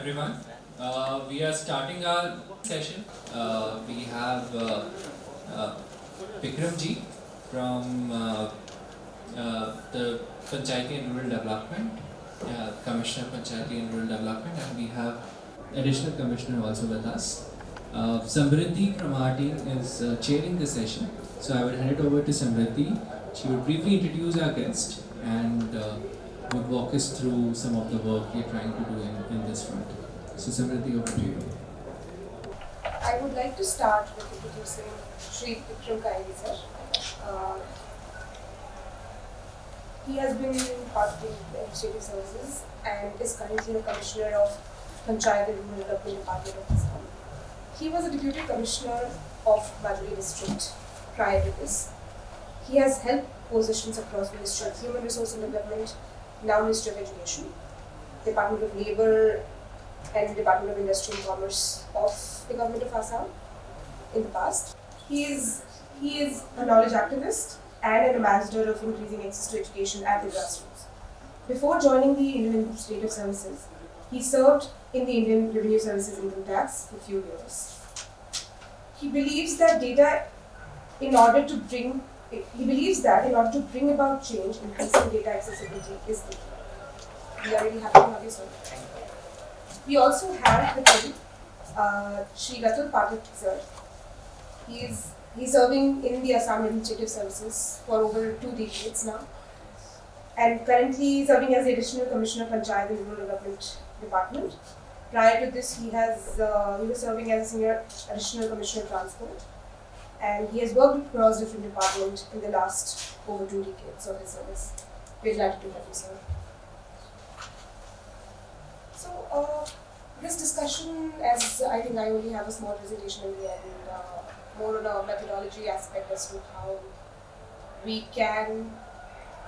everyone. We are starting our session. We have Vikram ji from the Panchayat and Rural Development, Commissioner Panchayat and Rural Development, and we have additional commissioner also with us. Samriddhi from our team is chairing the session, so I will hand it over to Samriddhi. She will briefly introduce our guest and would walk us through some of the work we are trying to do in this front. So Samriddhi, over to you. I would like to start with introducing Shri Vikram Kaindi sir. He has been part of the Administrative Services and is currently the Commissioner of Panchayat and Rural Development Department of Assam. He was a Deputy Commissioner of Badali District prior to this. He has held positions across Ministry of Human Resource and Development, now Ministry of Education, Department of Labour and Department of Industry and Commerce of the Government of Assam in the past. He is a knowledge activist and an ambassador of increasing access to education at the grassroots. Before joining the Indian Administrative Services, he served in the Indian Revenue Services Income Tax for a few years. He believes that in order to bring about change, increasing data accessibility is the key. We are really happy to have you, sir. We also have with him Shri Ratul Pathak sir. He's serving in the Assam Administrative Services for over 2 decades now, and currently serving as the Additional Commissioner of Panchayat and Rural Development Department. Prior to this, he was serving as a Senior Additional Commissioner of Transport, and he has worked across different departments in the last over 2 decades of his service. We're glad to have you, sir. So, this discussion, as I think I only have a small presentation in the end, more on a methodology aspect as to how we can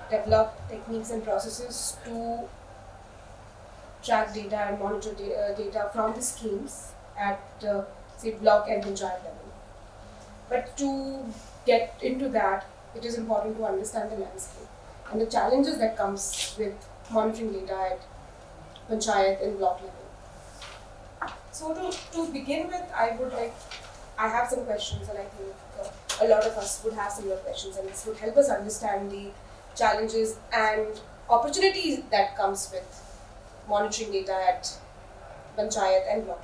develop techniques and processes to track data and monitor data from the schemes at, say, block and panchayat level. But to get into that, it is important to understand the landscape and the challenges that comes with monitoring data at panchayat and block level. So to begin with, I have some questions, and I think a lot of us would have similar questions, and this would help us understand the challenges and opportunities that comes with monitoring data at panchayat and block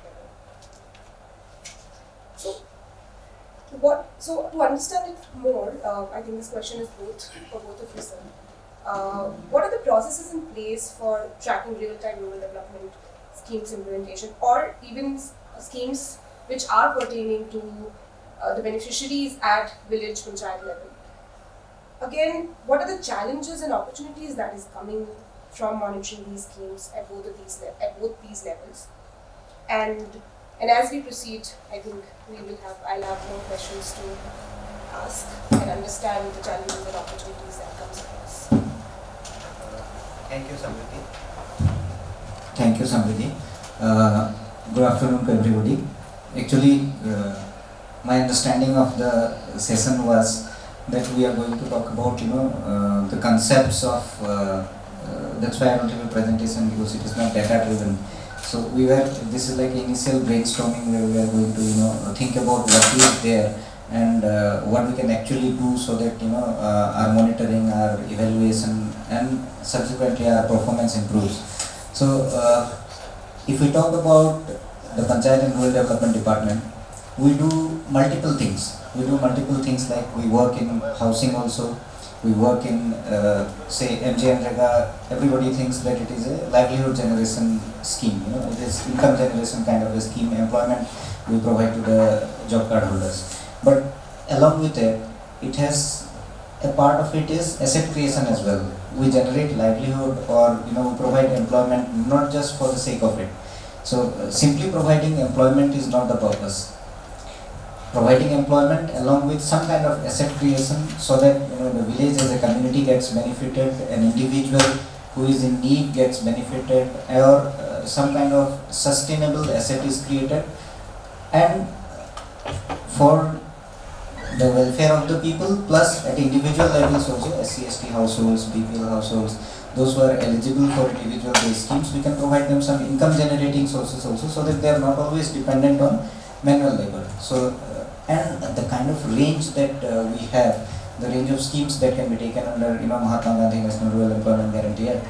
level. So to understand it more, I think this question is for both of you, sir. What are the processes in place for tracking real-time rural development schemes implementation, or even schemes which are pertaining to the beneficiaries at village panchayat level? Again, what are the challenges and opportunities that is coming from monitoring these schemes at both these levels? And as we proceed, I think I'll have more questions to ask and understand the challenges and opportunities that comes across. Thank you, Samriddhi. Good afternoon to everybody. Actually, my understanding of the session was that we are going to talk about, the concepts of. That's why I don't have a presentation, because it is not data driven. So this is like initial brainstorming where we are going to, think about what is there and what we can actually do so that, our monitoring, our evaluation, and subsequently our performance improves. So, if we talk about the Panchayat and Rural Development Department, we do multiple things. Like we work in housing also. We work in, say, MJNREGA. Everybody thinks that it is a livelihood generation scheme. It is income generation kind of a scheme. Employment we provide to the job card holders. But along with it has a part of it is asset creation as well. We generate livelihood, or we provide employment not just for the sake of it. So simply providing employment is not the purpose. Providing employment along with some kind of asset creation so that the village as a community gets benefited, an individual who is in need gets benefited, or some kind of sustainable asset is created, and for the welfare of the people, plus at individual levels also, SC/ST households, BPL households, those who are eligible for individual based schemes, we can provide them some income generating sources also, so that they are not always dependent on manual labor. So and the kind of range that we have, the range of schemes that can be taken under Mahatma Gandhi National Rural Employment Guarantee Act,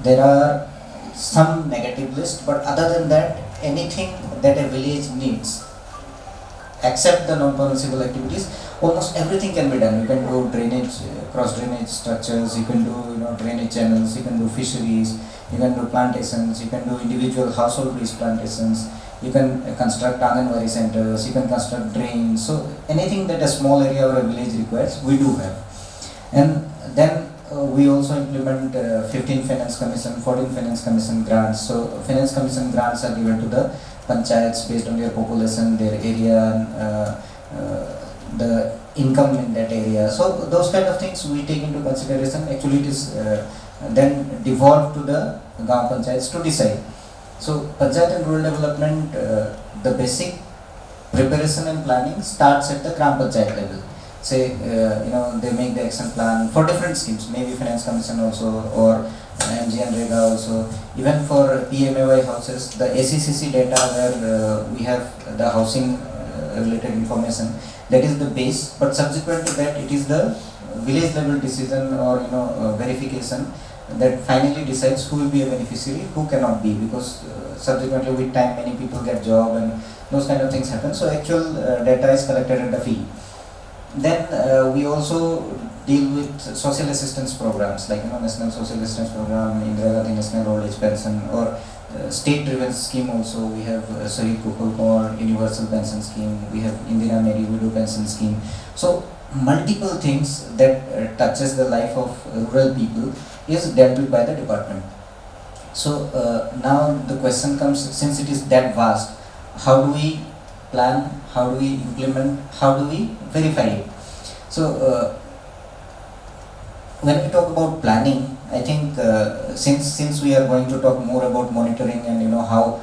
there are some negative list, but other than that, anything that a village needs, except the non-permissible activities, almost everything can be done. You can do drainage, cross drainage structures, you can do drainage channels, you can do fisheries, you can do plantations, you can do individual household based plantations, you can construct Anganwadi centers, you can construct drains. So anything that a small area or a village requires, we do have. And then we also implement 15 Finance Commission, 14 Finance Commission grants. So Finance Commission grants are given to the panchayats based on their population, their area, the income in that area. So those kind of things we take into consideration. Actually it is then devolved to the Gaon Panchayats to decide. So Panchayat and Rural Development, the basic preparation and planning starts at the Gram Panchayat level. Say, they make the action plan for different schemes, maybe Finance Commission also, or MG and Rega also. Even for PMAY houses, the ACCC data where we have the housing related information, that is the base, but subsequent to that it is the village level decision or verification that finally decides who will be a beneficiary, who cannot be, because subsequently with time many people get job and those kind of things happen. So actual data is collected at the field. Then we also deal with social assistance programs like National Social Assistance Program, Indira Gandhi National Old Age Pension, or state-driven scheme also. We have Sahid Kukul Kaur Universal Pension Scheme. We have Indira Mary Widow Pension Scheme. So multiple things that touches the life of rural people is dealt with by the department. So now the question comes, since it is that vast, how do we plan, how do we implement, how do we verify it? So when we talk about planning, I think since we are going to talk more about monitoring and how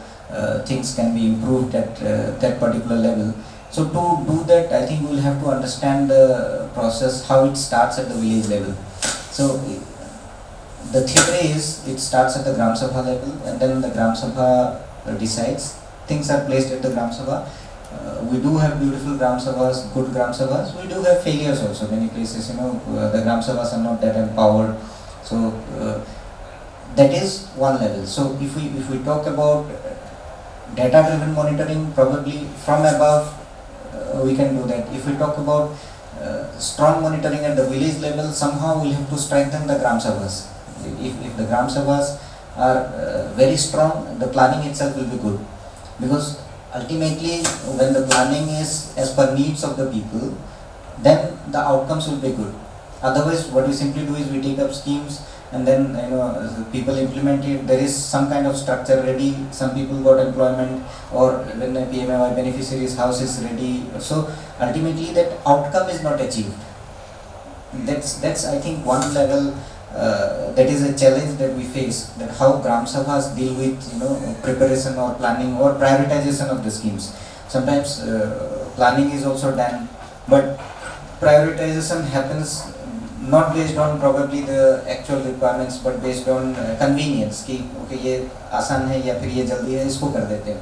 things can be improved at that particular level. So to do that, I think we'll have to understand the process, how it starts at the village level. So the theory is it starts at the Gram Sabha level, and then the Gram Sabha decides. Things are placed at the Gram Sabha. We do have beautiful Gram Sabhas, good Gram Sabhas. We do have failures also. Many places, the Gram Sabhas are not that empowered. So that is one level. So if we talk about data-driven monitoring, probably from above we can do that. If we talk about strong monitoring at the village level, somehow we'll have to strengthen the Gram Sabhas. If the Gram Sabhas are very strong, the planning itself will be good. Because ultimately, when the planning is as per needs of the people, then the outcomes will be good. Otherwise, what we simply do is we take up schemes and then people implement it. There is some kind of structure ready. Some people got employment, or when a PMAY beneficiary's house is ready. So ultimately, that outcome is not achieved. That's I think one level. That is a challenge that we face, that how Gram Sabhas deal with preparation or planning or prioritization of the schemes. Sometimes planning is also done, but prioritization happens not based on probably the actual requirements, but based on convenience कि okay ये आसान है या फिर ये जल्दी है, इसको कर देते हैं.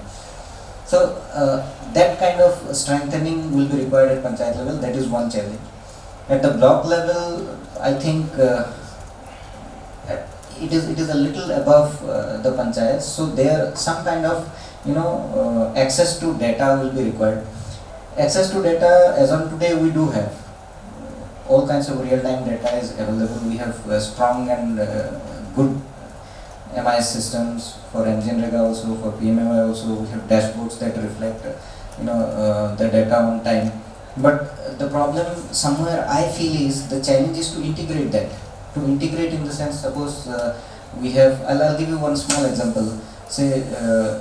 So that kind of strengthening will be required at panchayat level. That is one challenge. At the block level, I think it is a little above the panchayats, so there some kind of access to data will be required. Access to data, as on today, we do have all kinds of real-time data is available. We have strong and good MIS systems for engine rega also, for PMAY also. We have dashboards that reflect the data on time. But the problem somewhere I feel is the challenge is to integrate that. To integrate in the sense, suppose we have, I'll give you one small example. Say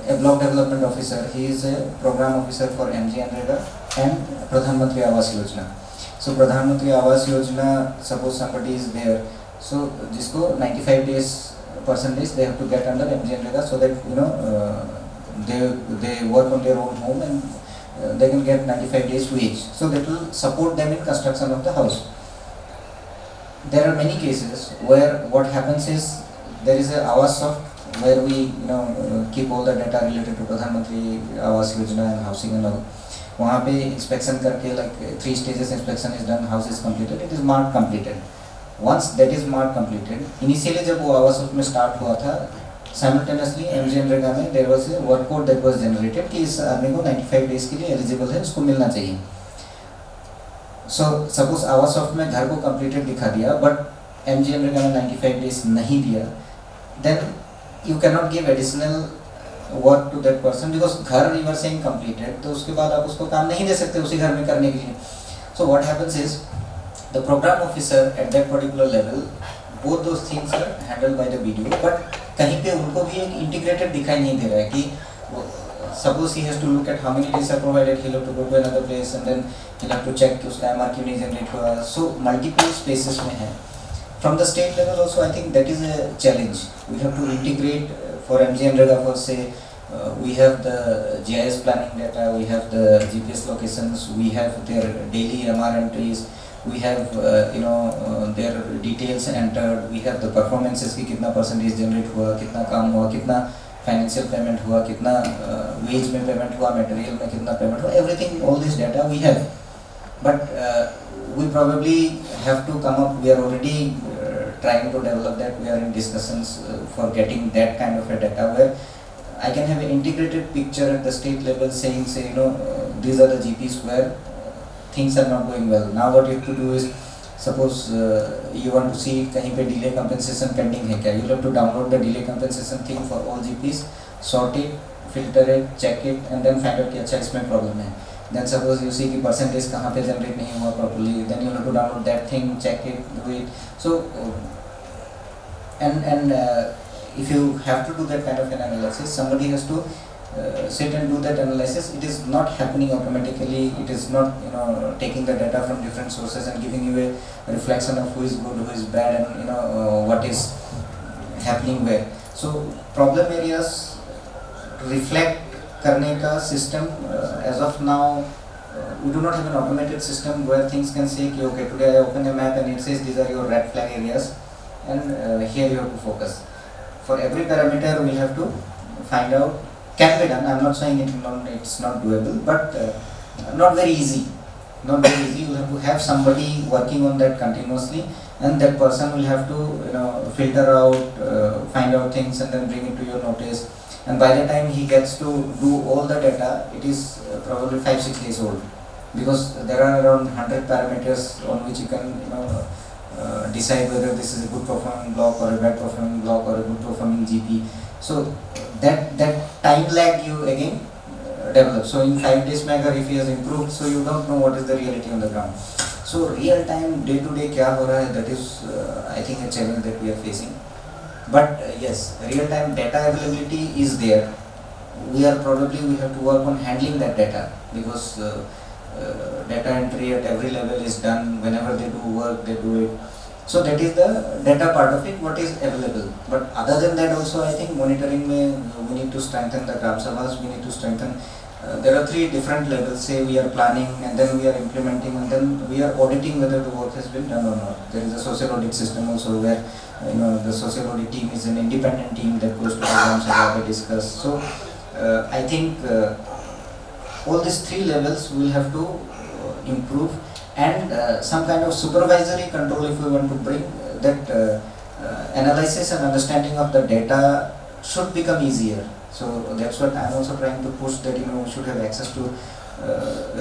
a block development officer, he is a program officer for MG and Rega and Pradhan Mantri Awas Yojana. So Pradhan Mantri Awas Yojana, suppose somebody is there, so jisko 95 days percentage they have to get under MG and Rega, so that they work on their own home and they can get 95 days wage. So that will support them in construction of the house. there are many cases where what happens is there is a Awas Soft where we keep all the data related to Pradhan Mantri Awas Yojana and housing and all. वहाँ पे inspection करके like 3 stages inspection is done, house is completed, it is marked completed. Once that is marked completed, initially जब वो Awas Soft में start हुआ था, simultaneously MG Nrega में there was a work code that was generated कि इस आदमी को 95 days के लिए eligible है, उसको मिलना चाहिए. So suppose Awas Soft में घर को completed दिखा दिया, but MG Nrega में 95 days नहीं दिया, then you cannot give additional work to that person because घर you are saying completed, तो उसके बाद आप उसको काम नहीं दे सकते उसी घर में करने के लिए. So what happens is the program officer at that particular level, both those things are handled by the BDO, but कहीं पे उनको भी एक integrated दिखाई नहीं दे रहा है कि suppose he has to look at how many days are provided, he'll have to go to another place and then he'll have to check कि उसका MR क्यों नहीं generate हुआ. So multiple spaces में है. From the state level also, I think that is a challenge. We have to integrate for MG Nrega for say, we have the GIS planning data, we have the GPS locations, we have their daily MR entries, we have their details entered, we have the performances की कितना percentage generate हुआ, कितना काम हुआ, कितना financial payment हुआ, कितना wage में payment हुआ, material में कितना payment हुआ, everything, all this data we have. But we probably have to come up, we are already trying to develop that, we are in discussions for getting that kind of a data where I can have an integrated picture at the state level saying, these are the GPs where things are not going well. Now what you have to do is, suppose you want to see कहीं पे delay compensation pending है क्या, you have to download the delay compensation thing for all GPs, sort it, filter it, check it and then find out कि अच्छा इसमें problem है. Then suppose you see कि percentage कहाँ पे generate नहीं हुआ properly, then you have to download that thing, check it, do it. So and if you have to do that kind of an analysis, somebody has to sit and do that analysis. It is not happening automatically. It is not taking the data from different sources and giving you a reflection of who is good, who is bad, and what is happening where. So problem areas reflect करने का system as of now we do not have an automated system where things can say कि okay, today I open a map and it says these are your red flag areas and here you have to focus. For every parameter we have to find out. Can be done, I am not saying it's not doable, but not very easy. Not very easy. You have to have somebody working on that continuously, and that person will have to filter out, find out things and then bring it to your notice. And by the time he gets to do all the data, it is probably 5-6 days old, because there are around 100 parameters on which you can decide whether this is a good performing block or a bad performing block or a good performing GP. So that time lag you again develop. So in 5 days में अगर if he has improved, so you don't know what is the reality on the ground. So real time day to day क्या हो रहा है, that is I think a challenge that we are facing. But yes, real time data availability is there. We have to work on handling that data, because data entry at every level is done. Whenever they do work, they do it. So that is the data part of it, what is available. But other than that also, I think monitoring में we need to strengthen the Gram Sabhas, we need to strengthen. There are 3 different levels. Say we are planning and then we are implementing and then we are auditing whether the work has been done or not. There is a social audit system also where the social audit team is an independent team that goes to the Gram Sabha to discuss. So I think all these 3 levels will have to improve, and some kind of supervisory control if we want to bring that analysis and understanding of the data should become easier. So that's what I'm also trying to push, that we should have access to.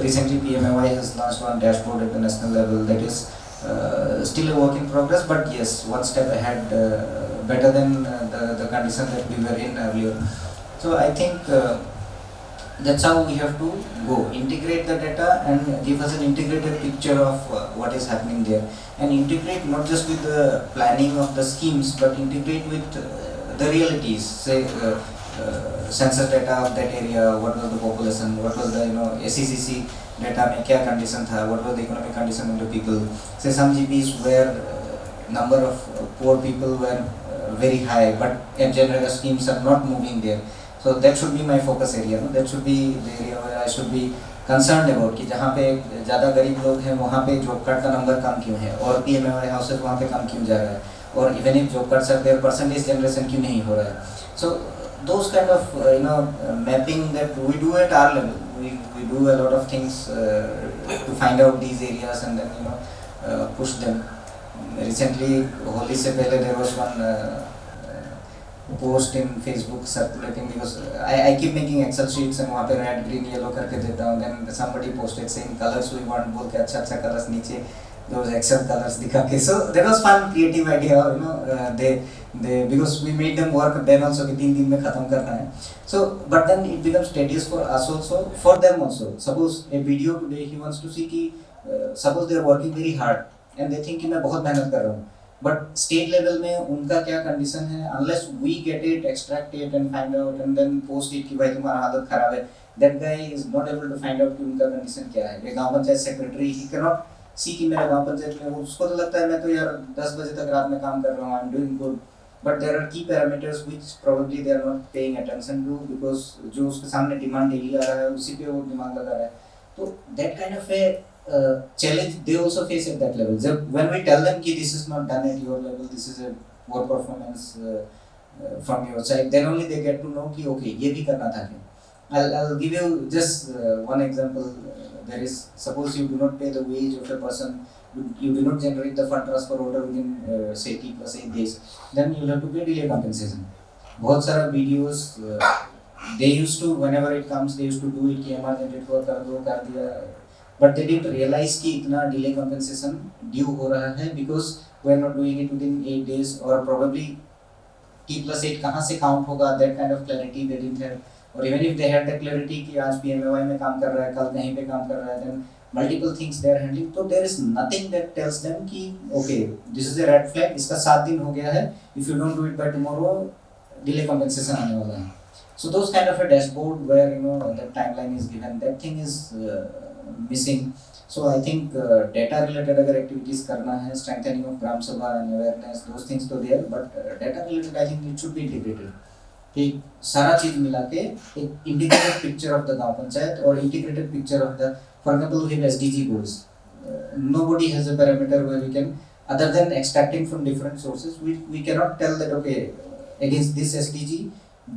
Recently PMAY has launched one dashboard at the national level that is still a work in progress, but yes, one step ahead, better than the condition that we were in earlier. So I think that's how we have to go, integrate the data and give us an integrated picture of what is happening there, and integrate not just with the planning of the schemes but integrate with the realities. Say census data of that area, what was the population, what was the SECC data में क्या condition था, what was the economic condition of the people. Say some GPs where number of poor people were very high, but general schemes are not moving there. So that should be my focus area. That should be the area where I should be concern about कि जहाँ पे ज़्यादा गरीब लोग हैं वहाँ पे job card का नंबर कम क्यों है, और PMAY हाउसेज वहाँ पे कम क्यों जा रहा है, और even if job cards are there percentage generation क्यों नहीं हो रहा है. सो those kind of mapping that we do at our level, we do a lot of things to find out these areas and then push them. Recently Holi se pehle there was one post in Facebook circulating because I keep making Excel sheets and वहाँ पे red green yellow करके देता हूँ, then somebody posted saying colors we want, बोल के अच्छा colors नीचे those Excel colors दिखा के. So that was fun creative idea, they because we made them work then also कि 3 दिन में खत्म करना है. So but then it becomes tedious for us also, for them also. Suppose a video today he wants to see कि suppose they are working very hard and they think कि मैं बहुत मेहनत कर रहा हूँ, but state level में उनका क्या condition है, unless we get it, extract it and find out and then post it कि भाई तुम्हारा हालत खराब है, that guy is not able to find out कि उनका condition क्या है. गाँव panchayat secretary he cannot see कि मेरा गाँव पंचायत में, उसको तो लगता है मैं तो यार 10 बजे तक रात में काम कर रहा हूँ, I'm doing good, but there are key parameters which probably they are not paying attention to because जो उसके सामने demand daily आ रहा है उसी पे वो दिमाग लगा रहा है. तो that kind of a challenge they also face at that level. जब when we tell them कि this is not done at your level, this is a poor performance from your side, then only they get to know कि okay ये भी करना था क्या. I'll give you just one example. There is, suppose you do not pay the wage of a person, you do not generate the fund transfer order within say T+8 days, then you will have to pay delay compensation. बहुत सारा videos they used to, whenever it comes they used to do it कि MR generate हुआ कर दो कर दिया, but they didn't realize कि इतना delay compensation due हो रहा है because we are not doing it within 8 days, or probably T+8 कहाँ से count होगा, that kind of clarity they didn't have. और even if they had the clarity कि आज PMAY में काम कर रहा है, कल कहीं पे काम कर रहा है, then multiple things they are handling, तो there is nothing that tells them कि okay this is a red flag, इसका 7 दिन हो गया है, if you don't do it by tomorrow delay compensation आने वाला है. So those kind of a dashboard where the timeline is given, that thing is missing. So I think data related अगर activities करना है, strengthening of gram sabha and awareness, those things तो there, but data related I think it should be integrated. कि सारा चीज मिला के एक इंटीग्रेटेड पिक्चर ऑफ द गांव पंचायत और integrated picture of the, for example we have SDG goals. Nobody has a parameter where we can, other than extracting from different sources, we cannot tell that okay against this SDG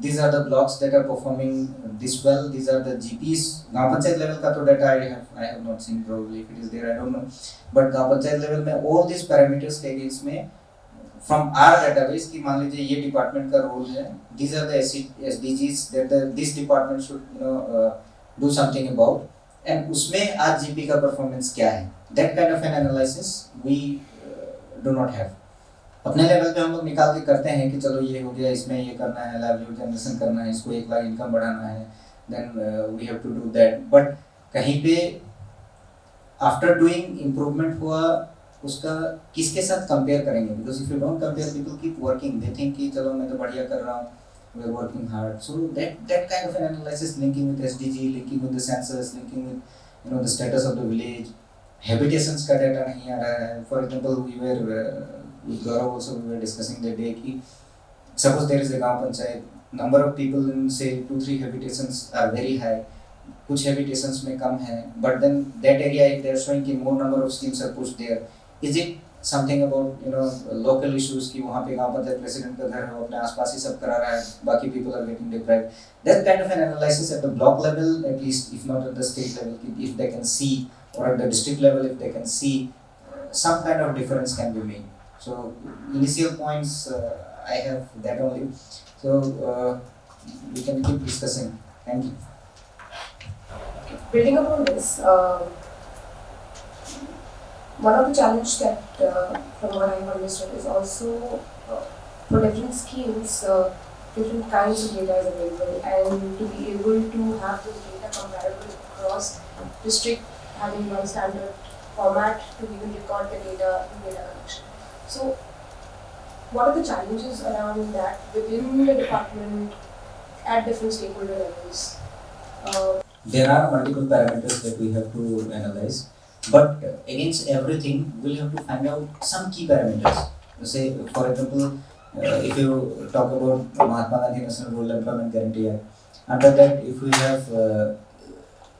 these are the blocks that are performing this well, these are the GPs. गांव panchayat level का तो data I have not seen, probably if it is there I don't know, but गांव panchayat level में all these parameters के against में from our database कि मान लीजिए ये डिपार्टमेंट का रोल है, these are the SDGs that this department should do something about, and उसमें आज GP का परफॉर्मेंस क्या है, that kind of an analysis we do not have. अपने लेवल पे हम लोग निकाल के करते हैं कि चलो ये हो गया, इसमें ये करना है, लाइवलीहुड जनरेशन करना है, इसको 1 लाख इनकम बढ़ाना है, then we have to do that, but कहीं पे after doing improvement हुआ उसका किसके साथ कंपेयर करेंगे, because if you don't compare people keep working, they think कि चलो मैं तो बढ़िया कर रहा हूँ, we are working hard. So that kind of an analysis linking with SDG, linking with the census, linking with the status of the village, habitations का data नहीं आ रहा है. For example we were with Gaurav also we were discussing the day कि suppose there is अ गांव panchayat, number of people in से 2-3 habitations are very high, कुछ habitations में कम है, but then that area if they are showing कि more number of schemes are pushed there, is it something about local issues कि वहाँ पे गांव पंचायत प्रेसिडेंट का घर है, वो अपने आसपास ही सब करा रहा है, बाकी people are getting deprived. That kind of an analysis at the block level at least, if not at the state level, if they can see, or at the district level if they can see, some kind of difference can be made. So initial points I have that only. So we can keep discussing. Thank you. Building upon this, one of the challenges that, from what I have understood, is also for different schemes, different kinds of data is available, and to be able to have this data comparable across district, having one standard format to even record the data in data collection. So, what are the challenges around that within the department at different stakeholder levels? There are multiple parameters that we have to analyze. But against everything, we'll have to find out some key parameters. Say, for example, if you talk about Mahatma Gandhi National Rural Employment Guarantee Act, under that, if we have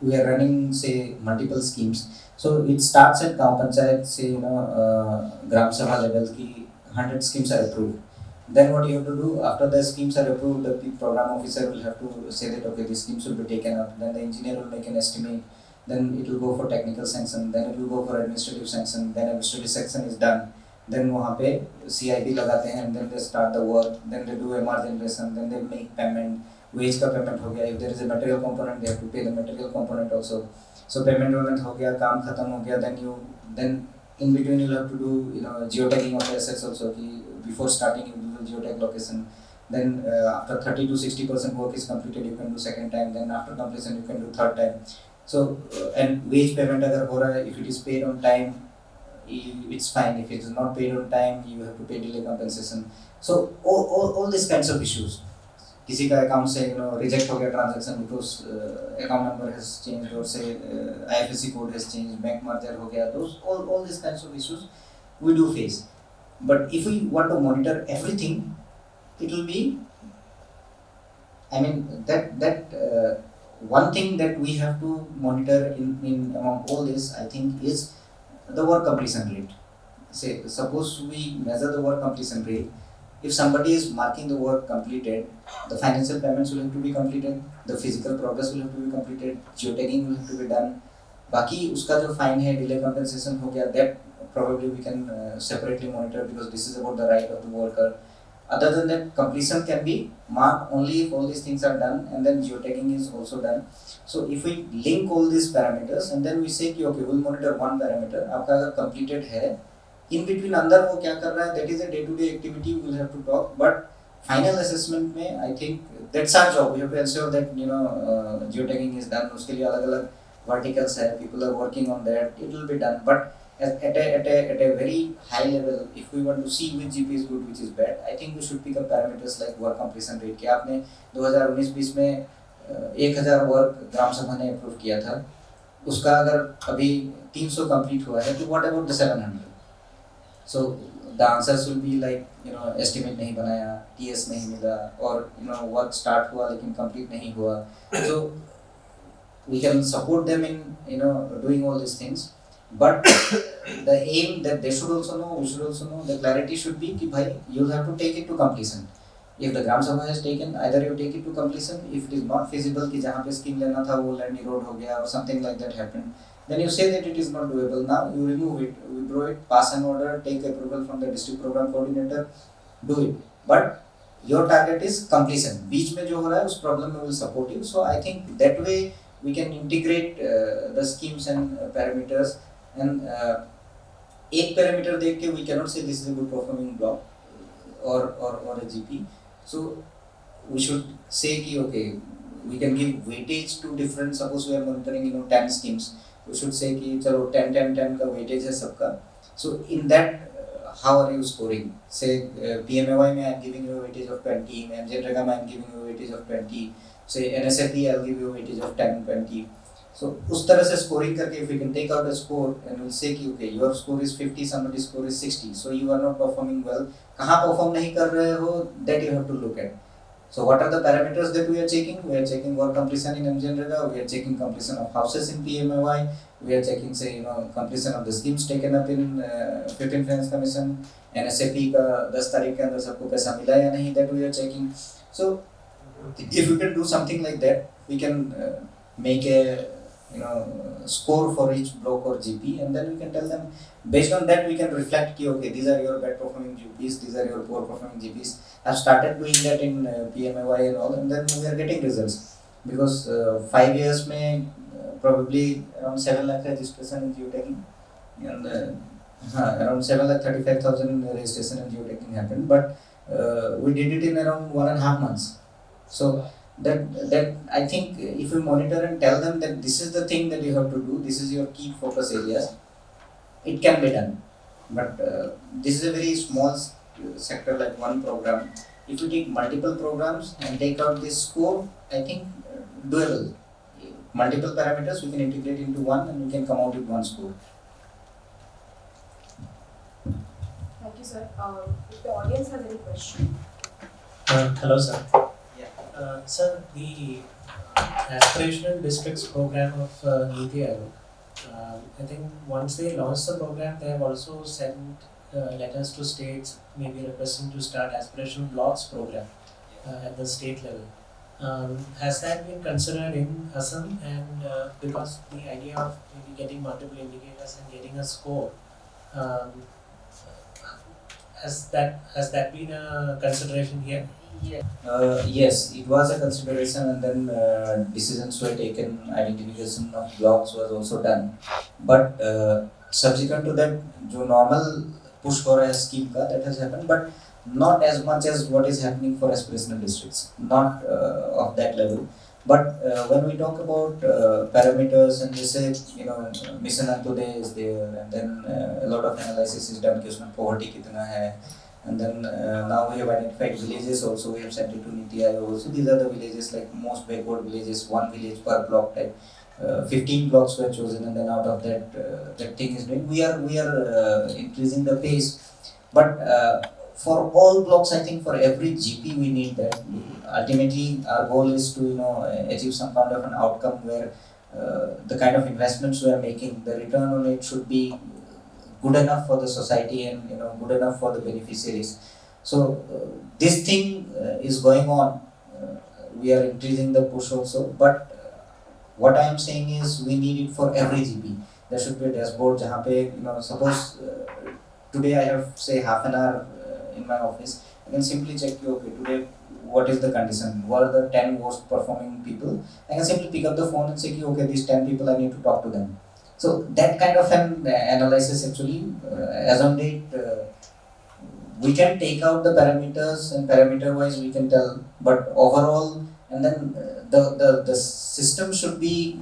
we are running say multiple schemes. So it starts at Gaon Panchayat, say Gram Sabha level ki 100 schemes are approved. Then what you have to do after the schemes are approved, the program officer will have to say that okay, these schemes will be taken up. Then the engineer will make an estimate. Then it will go for technical sanction. Then it will go for administrative sanction. Then administrative sanction is done. Then वहाँ पे CIP लगाते हैं and then they start the work. Then they do MR generation. Then they make payment. Wage का payment हो गया. If there is a material component, they have to pay the material component also. So payment हो गया, काम खत्म हो गया. Then in between you have to do geotagging of the assets also. Before starting you do the geotag location. Then after 30 to 60% work is completed, you can do second time. Then after completion you can do third time. So and wage payment अगर हो रहा है, if it is paid on time, it's fine. If it is not paid on time, you have to pay delay compensation. So all these kinds of issues. किसी का account से reject हो गया transaction because account number has changed और से IFSC code has changed, bank merger हो गया, those all these kinds of issues we do face. But if we want to monitor everything, it will be, I mean that one thing that we have to monitor in among all this, I think, is the work completion rate. Say suppose we measure the work completion rate. If somebody is marking the work completed, the financial payments will have to be completed, the physical progress will have to be completed, geotagging will have to be done. बाकी उसका जो fine है, delay compensation हो गया, that probably we can separately monitor because this is about the right of the worker. Other than that, completion can be marked only if all these things are done, and then geotagging is also done. So if we link all these parameters and then we say कि okay, we'll monitor one parameter, आपका अगर completed है, in between अंदर वो क्या कर रहा है, that is a day-to-day activity, we will have to talk. But final assessment में I think that's our job. We have to ensure that geotagging is done. उसके लिए अलग-अलग verticals है, people are working on that. It will be done. But at a very high level, if we want to see which GP is good, which is bad, I think we should pick up parameters like work completion rate. कि आपने 2019-20 में 1000 work ग्राम सभा ने approve किया था, उसका अगर अभी 300 कंप्लीट हुआ है, तो what about the 700? So the answers will be like estimate नहीं बनाया, TS नहीं मिला, और work start हुआ लेकिन complete नहीं हुआ. So we can support them in doing all these things, but the aim that they should also know, we should also know, the clarity should be कि भाई you have to take it to completion. If the Gram Sabha has taken, either you take it to completion. If it is not feasible कि जहाँ पे scheme लेना था वो land erode हो गया or something like that happened, then you say that it is not doable. Now you remove it, withdraw it, pass an order, take approval from the district program coordinator, do it. But your target is completion. बीच में जो हो रहा है उस problem में will support you. So I think that way we can integrate the schemes and parameters. And एक parameter देख के we cannot say this is a good performing block or a GP. So we should say कि okay, we can give weightage to different. Suppose we are monitoring 10 schemes. We should say कि चलो 10 का weightage है सबका. So in that, how are you scoring? Say PMAY में I am giving you a weightage of 20, MGNREGA में I am giving you a weightage of 20. Say NSAP I will give you a weightage of 10, 20. So उस तरह से scoring करके if we can take out a score and we'll say कि okay, your score is 50, somebody's score is 60. So you are not performing well. कहाँ perform नहीं कर रहे हो, that you have to look at. So what are the parameters that we are checking? We are checking work completion in MGNREGA, we are checking completion of houses in PMAY, we are checking say completion of the schemes taken up in 15th Finance Commission, NSAP का 10 तारीख के अंदर सबको पैसा मिला या नहीं, that we are checking. So if we can do something like that, we can make a score for each block or GP, and then we can tell them based on that we can reflect कि okay, these are your bad performing GPs, these are your poor performing GPs. I've started doing that in PMAY and all, and then we are getting results because 5 years में probably around 7 lakh registration in geotagging, and around 7,35,000 registration in geotagging happened, but we did it in around 1.5 months. So that I think if we monitor and tell them that this is the thing that you have to do, this is your key focus areas, it can be done. But this is a very small sector, like one program. If you take multiple programs and take out this score, I think doable. Multiple parameters we can integrate into one and we can come out with one score. Thank you, sir. If the audience has any question. Hello, sir. Yeah. Sir, the aspirational districts program of Niti Aayog. I think once they launched the program, they have also sent letters to states, maybe requesting to start aspirational blocks program at the state level. Has that been considered in Assam? And because the idea of maybe getting multiple indicators and getting a score, um, has that been a consideration here? Yes, it was a consideration, and then decisions were taken. Identification of blocks was also done, but subsequent to that, जो normal push हो रहा है scheme का, that has happened, but not as much as what is happening for aspirational districts, not of that level. But when we talk about parameters and they say, mission Antyodaya is there, and then a lot of analysis is done कि उसमें poverty कितना है, and then now we have identified villages also. We have sent it to Niti Aayog also. These are the villages like most backward villages, one village per block type. 15 blocks were chosen, and then out of that, that thing is doing. We are increasing the pace, but for all blocks, I think for every GP we need that. Ultimately, our goal is to achieve some kind of an outcome where the kind of investments we are making, the return on it should be good enough for the society and good enough for the beneficiaries. So this thing is going on. We are increasing the push also, but what I am saying is we need it for every GP. There should be a dashboard जहाँ पे suppose today I have say half an hour in my office. I can simply check okay today what is the condition, what are the 10 worst performing people. I can simply pick up the phone and say okay these 10 people I need to talk to them. So that kind of an analysis actually, as on date, we can take out the parameters and parameter wise we can tell, but overall, and then the system should be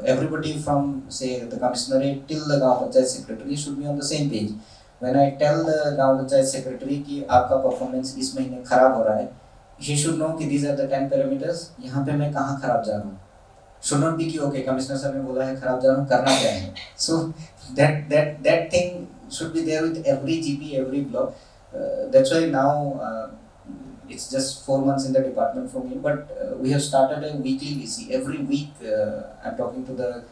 everybody from say the commissionerate till the Gaon Panchayat secretary should be on the same page. When I tell the Gaon Panchayat secretary कि आपका performance इस महीने खराब हो रहा है, he should know कि these are the 10 parameters. यहाँ पे मैं कहाँ खराब जा रहा हूँ. Should not be कि okay commissioner sir ने बोला है खराब जा रहा हूँ करना क्या है. So that thing should be there with every GP, every block. That's why now it's just 4 months in the department for me, but we have started a weekly VC. Every week I'm talking to the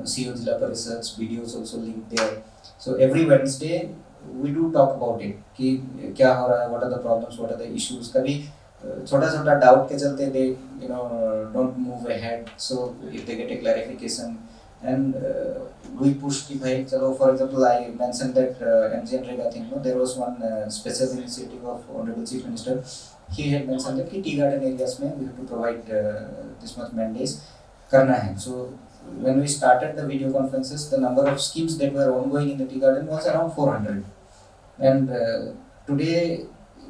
CEO Jila Parishads, videos also linked there. So every Wednesday we do talk about it कि क्या हो रहा है, what are the problems, what are the issues. कभी छोटा doubt के चलते they don't move ahead. So if they get a clarification and we push कि भाई चलो, for example I mentioned that MG Nrega thing. There was one special initiative of Honorable Chief Minister. He had mentioned that कि tea garden areas में we have to provide this much mandates करना है. So when we started the video conferences, the number of schemes that were ongoing in the tea garden was around 400, and today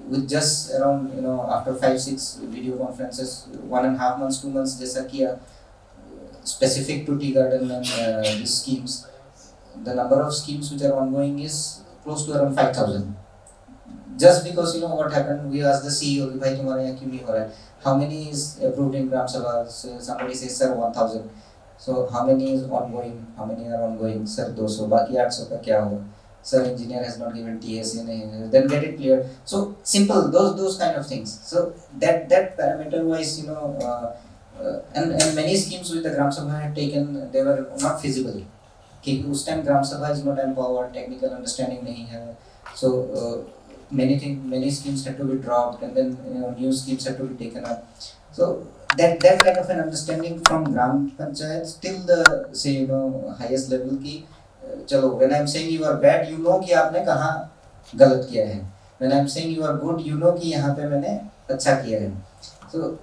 with just around after 5-6 video conferences, 1.5 months, 2 months जैसा किया specific to tea garden and these schemes, the number of schemes which are ongoing is close to around 5,000. Just because what happened, we asked the CEO कि भाई तुम्हारे यहाँ क्यों नहीं हो रहा है, how many is approved in Gram Sabha. So somebody says sir 1,000. So how many is ongoing, how many are ongoing, sir 200, बाकी 800 का क्या होगा, sir engineer has not given TSA नहीं, then get it clear. So simple, those kind of things. So that parameter wise and many schemes which the Gram Sabha had taken, they were not feasible. कि उस time Gram Sabha is not empowered, technical understanding नहीं है. So many schemes had to be dropped, and then new schemes had to be taken up. So that kind of an understanding from Gram Panchayat till the say highest level की चलो, when I am saying you are bad, कि आपने कहाँ गलत किया है. When I am saying you are good, कि यहाँ पे मैंने अच्छा किया है. So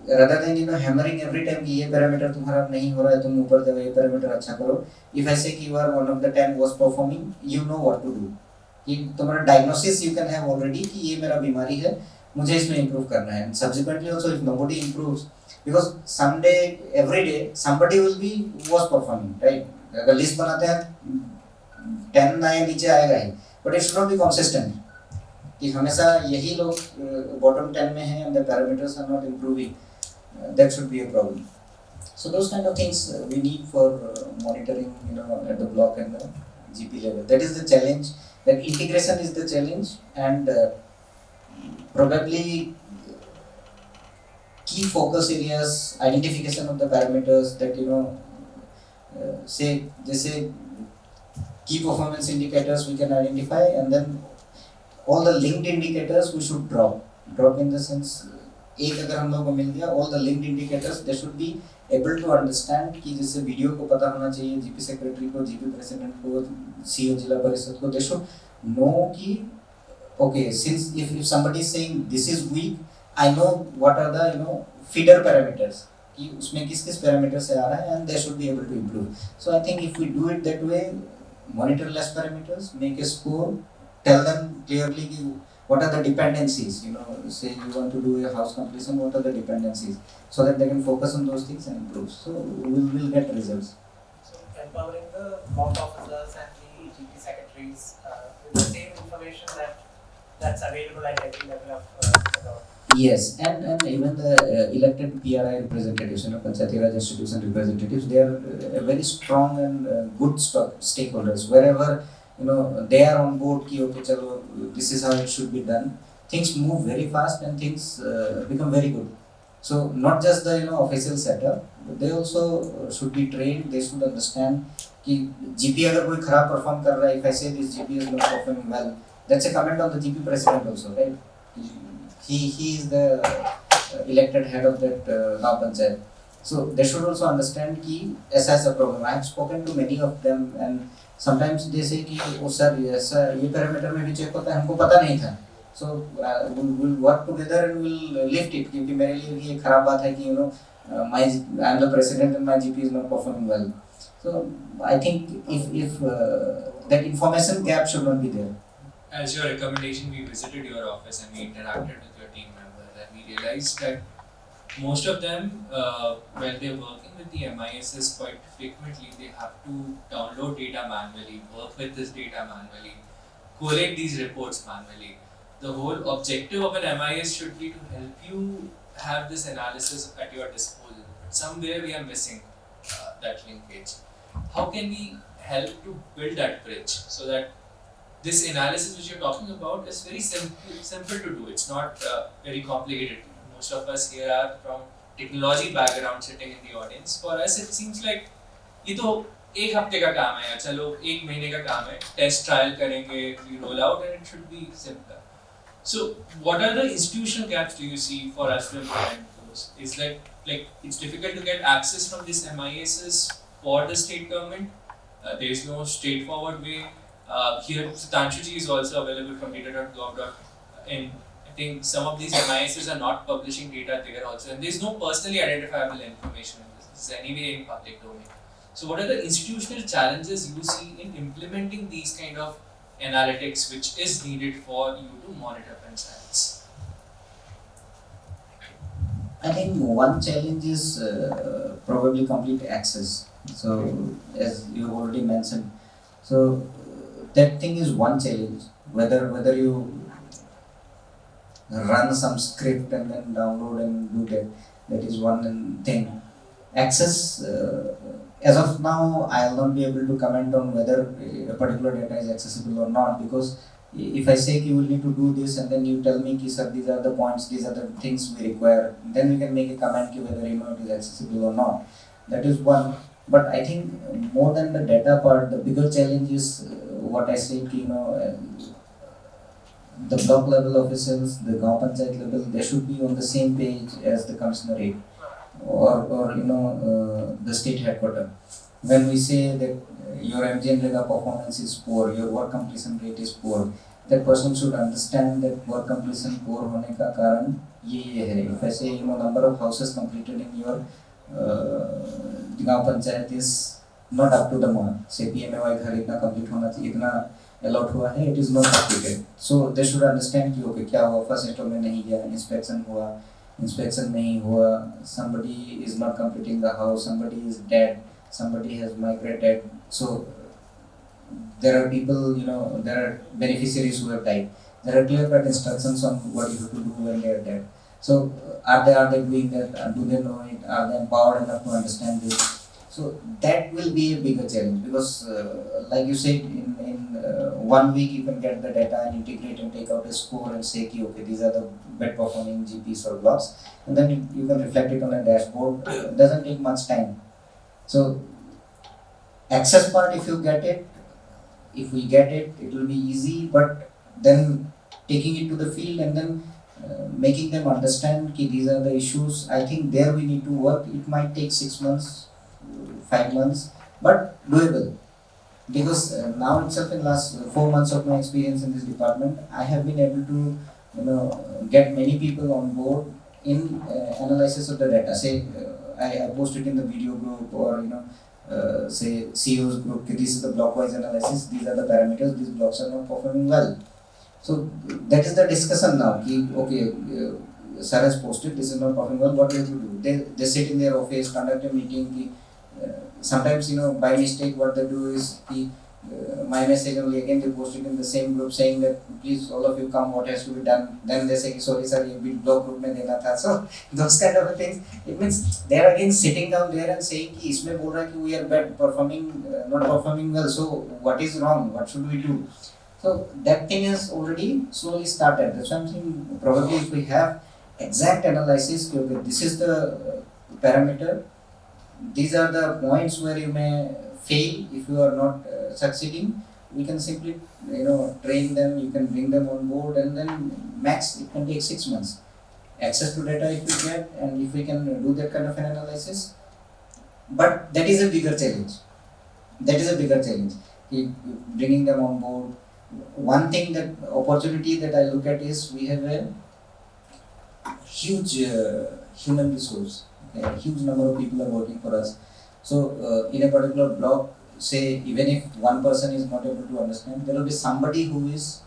rather than hammering every time कि ये पैरामीटर तुम्हारा नहीं हो रहा है, तुम ऊपर जाओ, ये पैरामीटर अच्छा करो. If I say कि you are one of the 10 worst performing, you know what to do. कि तुम्हारा diagnosis you can have already कि ये मेरा बीमारी है, मुझे इसमें improve करना है. And subsequently also if nobody improves, because someday every day somebody will be worst performing, right? अगर लिस्ट बनाते हैं 10 आए नीचे आएगा ही, but it should not be consistent कि हमेशा यही लोग bottom 10 में हैं and the parameters are not improving. That should be a problem. So those kind of things we need for monitoring at the block and the GP level. That is the challenge. That integration is the challenge, and probably key focus areas, identification of the parameters that say they say key performance indicators we can identify, and then all the linked indicators we should drop in the sense एक अगर हम लोगों को मिल गया all the linked indicators they should be able to understand कि जैसे video को पता होना चाहिए जीपी सेक्रेटरी को जीपी प्रेसिडेंट को सीईओ जिला परिषद को they should know कि okay since if somebody is saying this is weak I know what are the feeder parameters कि उसमें किस किस पैरामीटर से आ रहा है and they should be able to improve. So I think if we do it that way, monitor less parameters, make a score, tell them clearly what are the dependencies, say you want to do a house completion, what are the dependencies, so that they can focus on those things and improve. So we'll get results. So empowering the block officers and the GP secretaries with the same information that's available at every level of the government. Yes, and even the elected PRI representatives, Panchayat Raj institution representatives, they are very strong and good stakeholders. Wherever they are on board, ki okay, chalo, this is how it should be done. Things move very fast and things become very good. So not just the official setup, but they also should be trained. They should understand कि GP अगर कोई खराब perform कर रहा है, if I say this GP is not performing well, that's a comment on the GP president also, right? He is the elected head of that Gaon Panchayat. So they should also understand कि ऐसा ऐसा problem. I have spoken to many of them and sometimes they say कि ओ sir ऐसा ये parameter में भी check होता है हमको पता नहीं था. So we'll work together and we'll lift it क्योंकि मेरे लिए भी ये खराब बात है कि I am the president and my GP is not performing well. So I think if that information gap should not be there. As your recommendation, we visited your office and we interacted with your team members, and we realized that most of them, when they're working with the MISs, quite frequently they have to download data manually, work with this data manually, collate these reports manually. The whole objective of an MIS should be to help you have this analysis at your disposal. Somewhere we are missing that linkage. How can we help to build that bridge so that this analysis which you're talking about is very simple to do. It's not very complicated. Most of us here are from technology background sitting in the audience. For us, it seems like ये तो एक हफ्ते का काम है या चलो एक महीने का काम है टेस्ट ट्रायल करेंगे we roll out and it should be simpler. So what are the institutional gaps do you see for us to implement those? Is like it's difficult to get access from these MISs for the state government. There is no straightforward way. Here, Sutanshuji is also available from data.gov.in. I think some of these MISs are not publishing data there also, and there is no personally identifiable information in this. This is anyway in public domain. So, what are the institutional challenges you see in implementing these kind of analytics, which is needed for you to monitor panchayats? I think one challenge is probably complete access. So, as you already mentioned, so that thing is one challenge. Whether you run some script and then download and do that is one thing. Access, as of now, I'll not be able to comment on whether a particular data is accessible or not, because if I say you will need to do this and then you tell me ki sir these are the points, these are the things we require, then we can make a comment ki whether it is accessible or not. That is one. But I think more than the data part, the bigger challenge is what I say ki the block level officials, the Gaon Panchayat level, they should be on the same page as the commissionerate or the state headquarters. When we say that your MGN performance is poor, your work completion rate is poor, that person should understand that work completion poor होने का कारण ये है. If I say number of houses completed in your Gaon Panchayat is not up to the mark. Say PMAY घर इतना complete होना चाहिए, इतना allowed हुआ है, it is not completed. So they should understand कि okay क्या हुआ, first installment नहीं गया, inspection हुआ, inspection नहीं हुआ, somebody is not completing the house, somebody is dead, somebody has migrated. So there are people, there are beneficiaries who have died. There are clear-cut instructions on what you have to do when they are dead. So are they doing that? Do they know it? Are they empowered enough to understand this? So that will be a bigger challenge because, like you said, in 1 week you can get the data and integrate and take out a score and say ki, okay, these are the best performing GPs or blocks, and then you can reflect it on a dashboard. It doesn't take much time. So access part, if you get it, if we get it, it will be easy, but then taking it to the field and then making them understand ki these are the issues, I think there we need to work. It might take 6 months, 5 months, but doable. Because now itself, in last 4 months of my experience in this department, I have been able to get many people on board in analysis of the data. Say I post it in the video group, or say CEO's group, this is the block-wise analysis, these are the parameters, these blocks are not performing well. So that is the discussion now. Okay, sir has posted, this is not performing well, what do you have to do? They sit in their office, conduct a meeting. Sometimes by mistake what they do is my message only, again they post it in the same group saying that please all of you come, what has to be done. Then they say sorry sir, ye bhi block group mein dena tha. So those kind of things, it means they are again sitting down there and saying ki isme bol raha hai ki we are bad performing, not performing well, so what is wrong, what should we do? So that thing has already slowly started. That's something probably if we have exact analysis, okay, this is the parameter, these are the points where you may fail if you are not succeeding. We can simply train them, you can bring them on board, and then max it can take 6 months. Access to data if we get, and if we can do that kind of an analysis. But that is a bigger challenge. That is a bigger challenge. Bringing them on board. One thing, that opportunity that I look at is we have a huge human resource. A huge number of people are working for us. So in a particular block, say even if one person is not able to understand, there will be somebody who is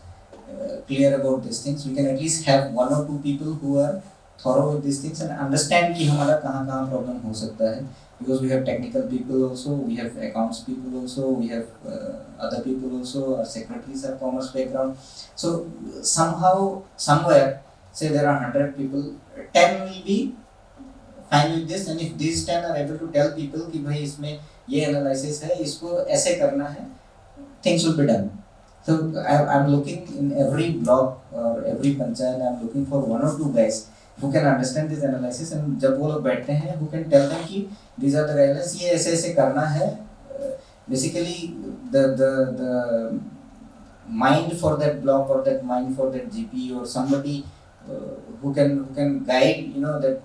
clear about these things. We can at least have 1 or 2 people who are thorough with these things and understand कि हमारा कहाँ problem हो सकता है. Because we have technical people also, we have accounts people also, we have other people also, our secretaries have commerce background. So somehow, somewhere, say there are 100 people, 10 will be fine with this, and if these 10 are able to tell people कि भाई इसमें ये analysis है, इसको ऐसे करना है, things will be done. So I'm looking in every block or every panchayat, I'm looking for 1 or 2 guys who can understand this analysis, and जब वो लोग बैठते हैं, who can tell them कि these are the guidelines, ये ऐसे ऐसे करना है. Basically the mind for that block or that mind for that GP or somebody who can guide that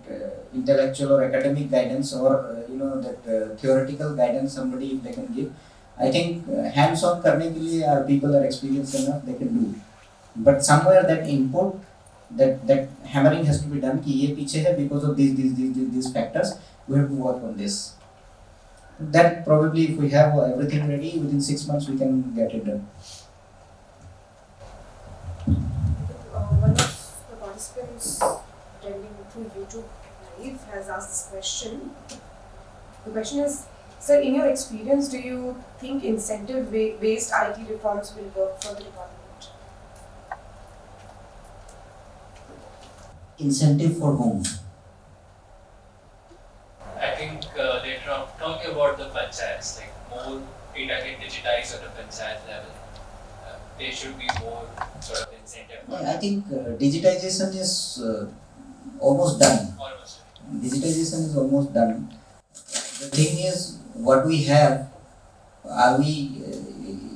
intellectual or academic guidance, or that theoretical guidance, somebody if they can give. I think hands-on करने के लिए our people are experienced enough, they can do. But somewhere that input, that hammering has to be done कि ये पीछे है because of these factors, we have to work on this. That probably if we have everything ready, within 6 months we can get it done. One of the participants attending through YouTube Live has asked this question. The question is, sir, in your experience, do you think incentive-based IT reforms will work for the department? Incentive for whom? I think they're talking about the panchayats, like more data get digitized at the panchayat level. There should be more sort of incentive. I think digitization is almost done. Almost. Digitization is almost done. The thing is, what we have, are we?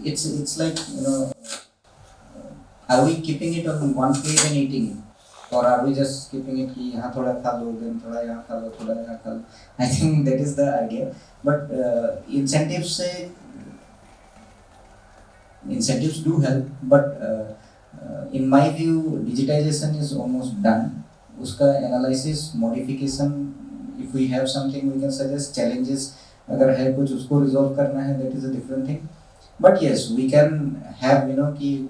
It's like are we keeping it on one plate and eating it, or are we just keeping it कि यहाँ थोड़ा खा लो, then थोड़ा यहाँ खा लो, थोड़ा यहाँ खा लो? I think that is the idea. But incentives do help, but in my view, digitization is almost done. Uska analysis, modification, if we have something we can suggest, challenges, अगर है कुछ उसको resolve करना है, that is a different thing. But yes, we can have कि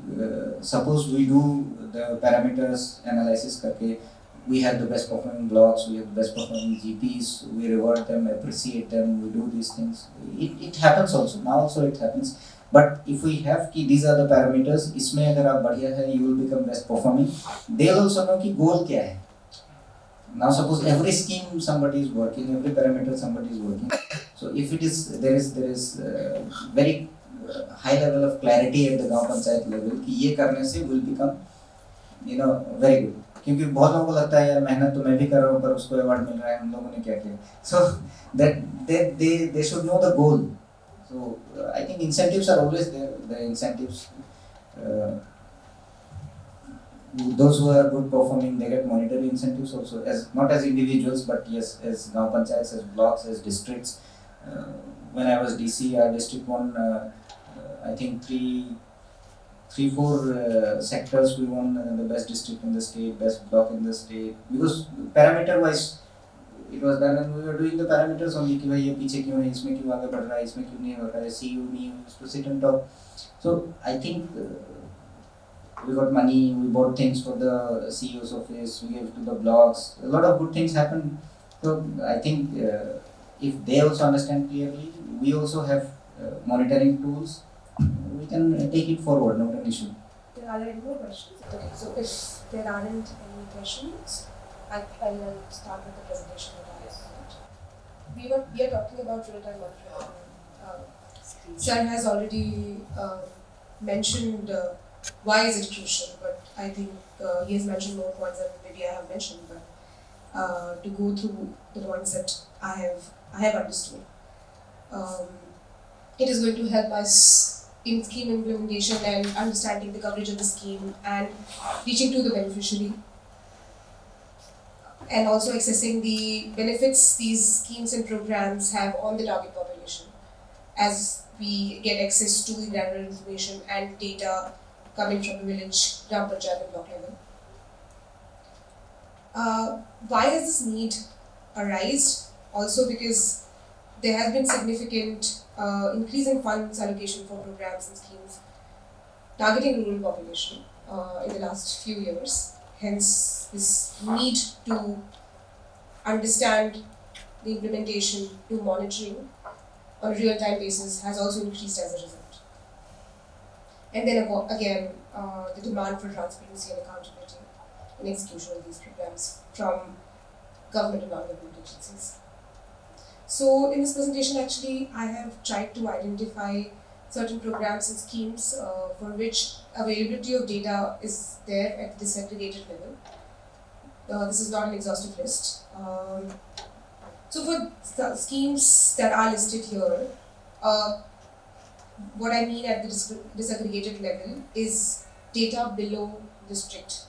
suppose we do the parameters analysis करके, we have the best performing blocks, we have the best performing GPs, we reward them, appreciate them, we do these things. It happens also, now also it happens. But if we have कि these are the parameters, इसमें अगर आप बढ़िया है, you will become best performing. They'll also know कि goal क्या है. Now suppose every scheme somebody is working, every parameter somebody is working. So if it is there is very high level of clarity at the गांव panchayat level कि ये करने से will become very good. क्योंकि बहुत लोगों को लगता है यार मेहनत तो मैं भी कर रहा हूँ पर उसको अवार्ड मिल रहा है, हम लोगों ने क्या किया. So that they should know the goal. So I think incentives are always there. The incentives, those who are good performing, they get monetary incentives also, as not as individuals but yes as gaon panchayats, as blocks, as districts. When I was DC, our district won I think three four sectors. We won the best district in the state, best block in the state, because parameter wise it was done and we were doing the parameters only कि भाई ये पीछे क्यों है, इसमें क्यों आगे बढ़ रहा है, इसमें क्यों नहीं हो रहा है, CU नहीं used to sit on top. So I think we got money, we bought things for the CEO's office, we gave to the blocks, a lot of good things happened. So I think if they also understand clearly, we also have monitoring tools, we can take it forward, not an issue. Are there any more questions? Okay, so if there aren't any questions, I'll start with the presentation that I sent. We are talking about real-time monitoring. Sir has already mentioned why is it crucial, but I think he has mentioned more points than maybe I have mentioned. But to go through the points that I have understood, it is going to help us in scheme implementation and understanding the coverage of the scheme and reaching to the beneficiary, and also accessing the benefits these schemes and programs have on the target population as we get access to the granular information and data coming from the village, gram panchayat and block level. Why has this need arisen? Also because there has been significant increase in funds allocation for programs and schemes targeting rural population in the last few years. Hence, this need to understand the implementation to monitoring on a real-time basis has also increased as a result. And then again, the demand for transparency and accountability in execution of these programs from government and non-government agencies. So in this presentation, actually, I have tried to identify certain programs and schemes for which availability of data is there at the disaggregated level. This is not an exhaustive list. So for the schemes that are listed here, what I mean at the disaggregated level is data below district.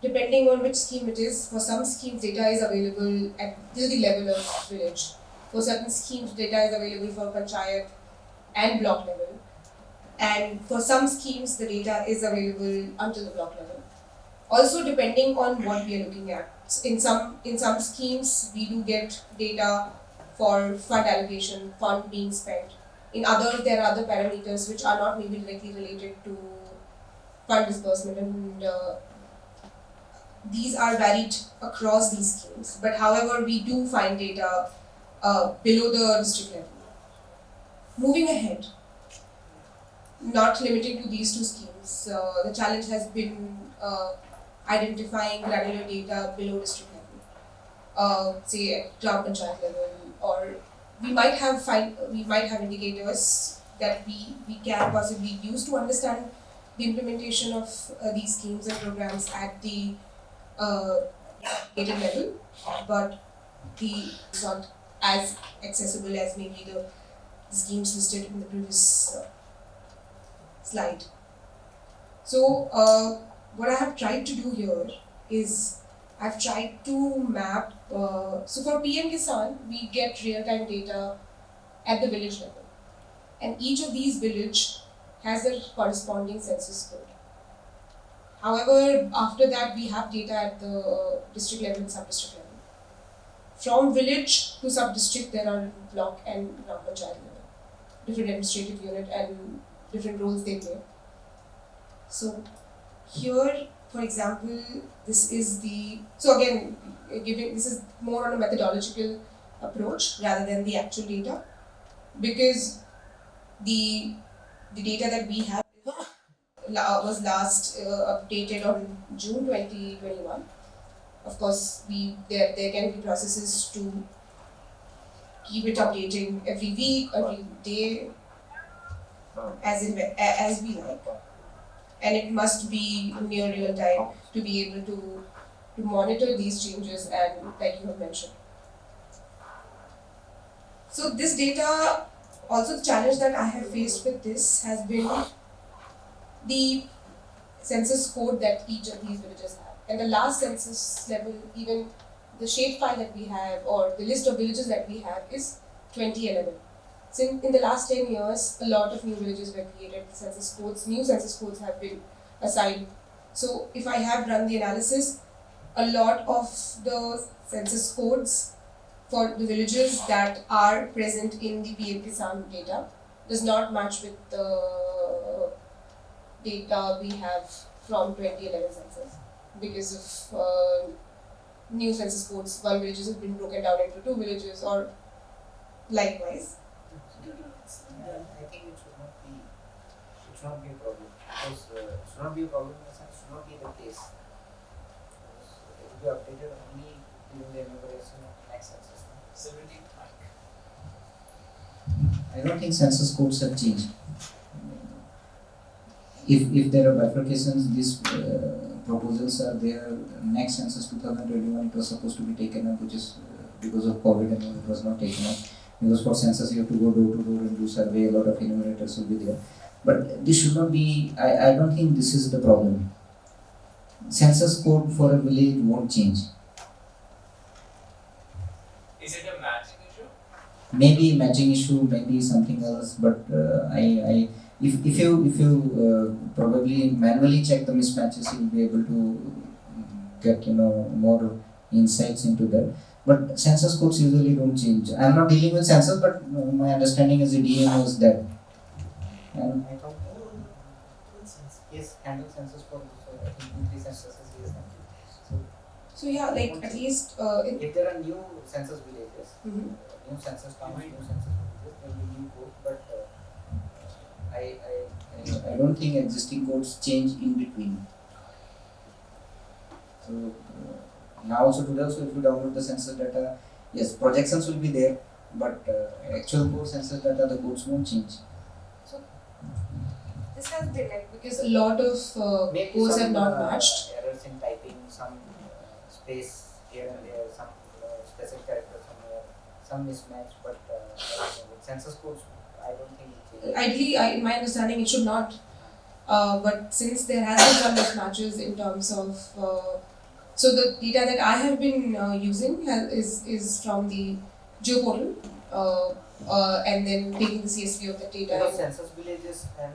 Depending on which scheme it is, for some schemes data is available at the level of village. For certain schemes data is available for panchayat and block level. And for some schemes the data is available until the block level. Also depending on what we are looking at. In some schemes we do get data for fund allocation, fund being spent. In others there are other parameters which are not maybe directly related to fund disbursement, and these are varied across these schemes. But however, we do find data below the district level. Moving ahead, not limited to these two schemes, the challenge has been identifying granular data below district level, say at gram panchayat level, or we might have indicators that we can possibly use to understand the implementation of these schemes and programs at the data level, but it's not as accessible as maybe the schemes listed in the previous slide. So what I have tried to do here is I've tried to map, so for PM Kisan we get real-time data at the village level, and each of these village has their corresponding census code. However, after that we have data at the district level and sub-district level. From village to sub-district there are block and gram panchayat level, different administrative unit and different roles they play. So here, for example, this is more on a methodological approach rather than the actual data, because the data that we have was last updated on June 2021. Of course, there can be processes to keep it updating every week, every day. as we like, and it must be near real time to be able to monitor these changes and like you have mentioned. So this data, also the challenge that I have faced with this has been the census code that each of these villages have. And the last census level, even the shapefile that we have or the list of villages that we have is 2011. So in the last 10 years, a lot of new villages were created, census codes, new census codes have been assigned. So if I have run the analysis, a lot of the census codes for the villages that are present in the PNP sound data does not match with the data we have from 2011 census because of new census codes. One villages have been broken down into two villages or likewise. I think it should not be a problem because it should not be a problem in the sense it should not be the case. It will be updated only during the enumeration of next census. I don't think census codes have changed. If there are bifurcations, these proposals are there. Next census 2021, it was supposed to be taken up, which is because of COVID and all, it was not taken up. Because for census you have to go door to door and do survey, a lot of enumerators will be there. But this should not be, I don't think this is the problem. Census code for a village won't change. Is it a matching issue? Maybe matching issue, maybe something else, but if you probably manually check the mismatches, you will be able to get more insights into that. But census codes usually don't change. I am not dealing with census, but my understanding is the DM was that. And I thought yes, handle census for I think 2-3 censuses he has done. So yeah, like at least If there are new census villages, Mhm. new census towns, new census villages, there will be new code. But I don't think existing codes change in between. So now also today also if you download the census data, yes, projections will be there, but actual core census data, the codes won't change. this has been like because a lot of maybe codes some have not matched. errors in typing, some space here and there, some special character somewhere, some mismatch. But with census codes, I don't think it changes. Ideally, in my understanding, it should not. But since there has been some mismatches in terms of, so the data that I have been using is from the geoportal, and then taking the CSV of the data. Because census villages and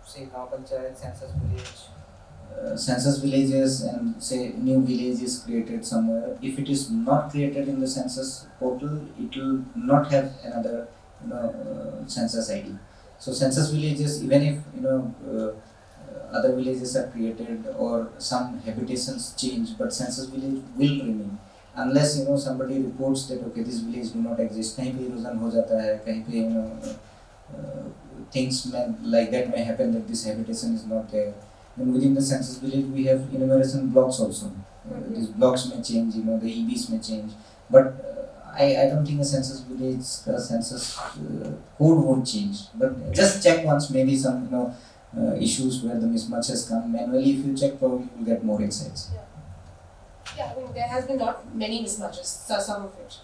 say now Panchayat census village. Census villages and say new village is created somewhere. If it is not created in the census portal, it will not have another census ID. So census villages, even if other villages are created or some habitations change, but census village will remain unless somebody reports that okay, this village do not exist. कहीं पे erosion हो जाता है, कहीं पे things like that may happen that this habitation is not there. And within the census village we have enumeration blocks also. These blocks may change, the EBs may change, but I don't think a census village, census code won't change. But just check once, maybe some issues where the mismatch has come. Manually, if you check, probably you will get more insights. Yeah, I mean there has been not many mismatches, some of it.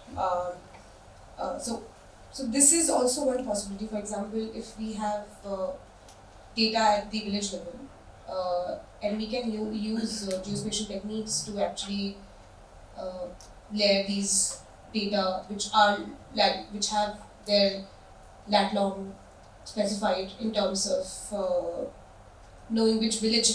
So this is also one possibility. For example, if we have data at the village level, and we can use geospatial techniques to actually layer these data which have their lat long specified in terms of knowing which village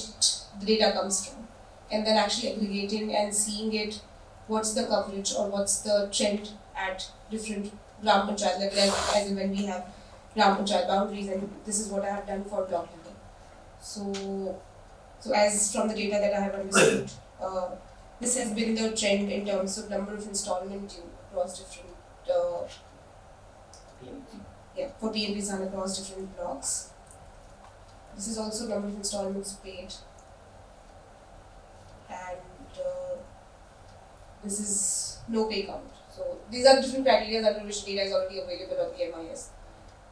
the data comes from, and then actually aggregating and seeing it, what's the coverage or what's the trend at different gram panchayat level, as in when we have gram panchayat boundaries, and this is what I have done for block level. So as from the data that I have understood, this has been the trend in terms of number of installment due across different for PNPs and across different blocks. This is also number of installments paid, and this is no pay count. So these are different criteria under which data is already available on the MIS.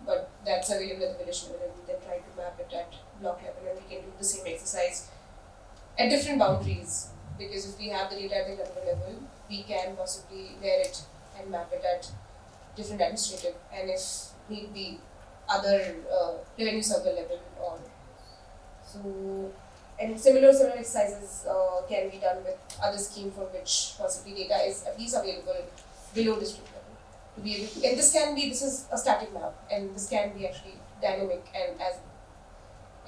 but that's available at the village level, and we then try to map it at block level, and we can do the same exercise at different boundaries. Because if we have the data at the local level, we can possibly layer it and map it at different administrative, and if need be, other revenue circle level or so. And similar exercises can be done with other scheme for which possibly data is at least available below district level. To be able to, and this is a static map, and this can be actually dynamic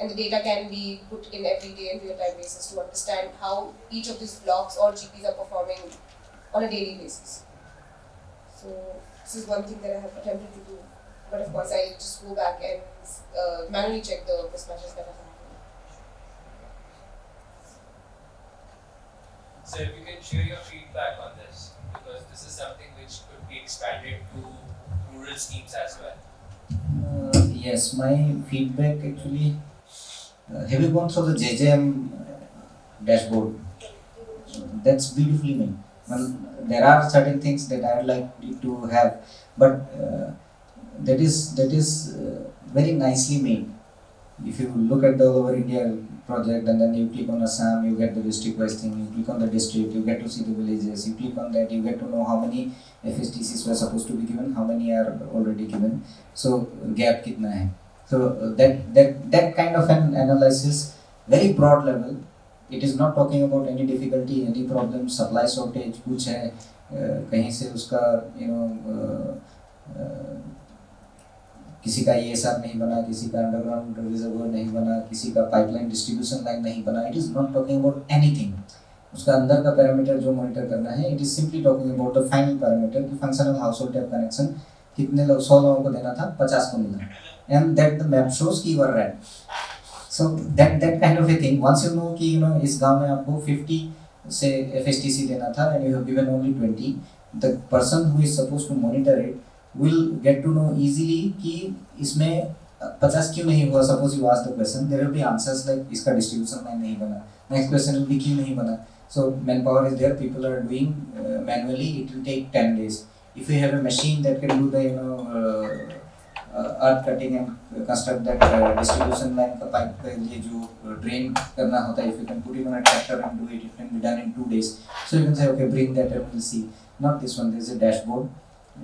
and the data can be put in every day and real-time basis to understand how each of these blocks or GPs are performing on a daily basis. So this is one thing that I have attempted to do, but of course I'll just go back and manually check the mismatches that have happened. So if you can share your feedback on this, because this is something which could be expanded to rural schemes as well. Yes, my feedback actually. Have you gone through the JJM dashboard? That's beautifully made. Well, there are certain things that I would like to have, but that is very nicely made. If you look at the all over India project and then you click on Assam, you get the district wise thing. You click on the district, you get to see the villages. You click on that, you get to know how many FSTCs were supposed to be given, how many are already given. So gap kitna hai. So that kind of an analysis, very broad level. It is not talking about any difficulty, any problem, supply shortage, कुछ है कहीं से उसका किसी का ESR नहीं बना, किसी का अंडरग्राउंड रिजर्वर नहीं बना, किसी का पाइपलाइन डिस्ट्रीब्यूशन लाइन नहीं बना. It is not talking about anything. उसका अंदर का पैरामीटर जो मॉनिटर करना है, it is simply talking about the final parameter कि functional household tap connection कितने लोग 100 लोगों को देना था, 50 को मिला, and that the map shows कि you are right. So that kind of a thing. Once you know कि इस गांव में आपको 50 से FSTC देना था and you have given only 20, the person who is supposed to monitor it will get to know easily कि इसमें 50 क्यों नहीं हुआ. Suppose you ask the question, there will be answers like इसका distribution line नहीं बना. Next question will be क्यों नहीं बना. So manpower is there, people are doing manually. It will take 10 days. If you have a machine that can do the earth cutting and construct that distribution line का pipe का ये जो drain करना होता है, if you can put it on a tractor and do it, it can be done in 2 days. So you can say, okay, bring that and we'll see. Not this one. There is a dashboard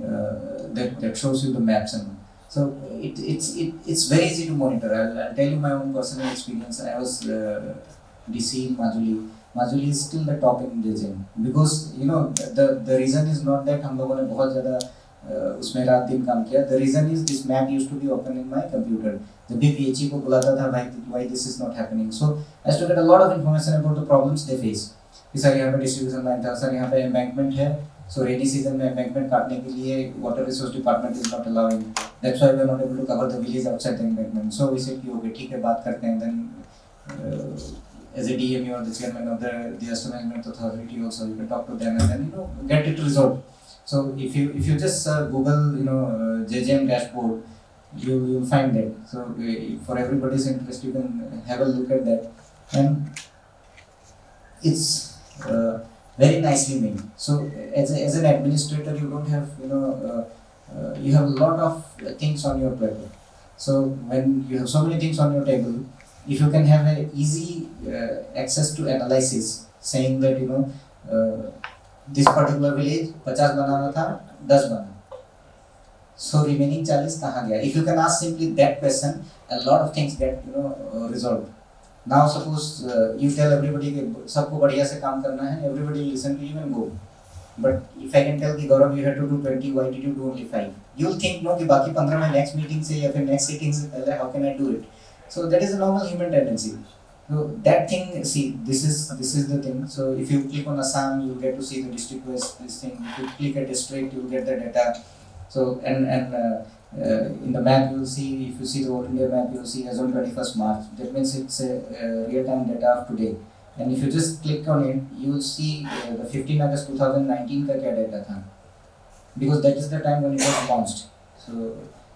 that shows you the maps and so it's very easy to monitor. I'll tell you my own personal experience. I was DC in Majuli. Majuli is still the top in JJM because the reason is not that हम लोगों ने बहुत ज़्यादा उसमें रात दिन काम किया. The reason is this map used to be open in my computer. जब भी PHE को बुलाता था भाई why this is not happening. So I used to get a lot of information about the problems they face. कि sir यहाँ पे distribution line था, सर यहाँ पे embankment है. So rainy season में embankment काटने के लिए water resource department is not allowing. That's why we are not able to cover the village outside the embankment. So we said कि okay ठीक है बात करते हैं. Then as a DM or the chairman of the disaster management authority also you can talk to them and then get it resolved. So if you just Google JJM dashboard, you will find that. So for everybody's interest, you can have a look at that, and it's very nicely made. So as an administrator, you don't have you have a lot of things on your plate. So when you have so many things on your table, if you can have a easy access to analysis, saying that this particular village 50 बनाना था 10 बना, so remaining 40 कहाँ गया. If you can ask simply that question, a lot of things get resolved. Now suppose you tell everybody कि सबको बढ़िया से काम करना है, everybody will listen to you and go. But if I can tell कि गौरव you had to do 20, why did you do only 5? You'll think no कि बाकी 15 में next meeting से या फिर next sitting से पहले how can I do it? So that is a normal human tendency. So that thing, see, this is the thing. So if you click on Assam, you get to see the district wise this thing. If you click at district, you will get the data. So and in the map you will see, if you see the whole India map, you will see as on 21st March. That means it's real time data of today. And if you just click on it, you will see the 15 August 2019 का क्या data था. Because that is the time when it was launched.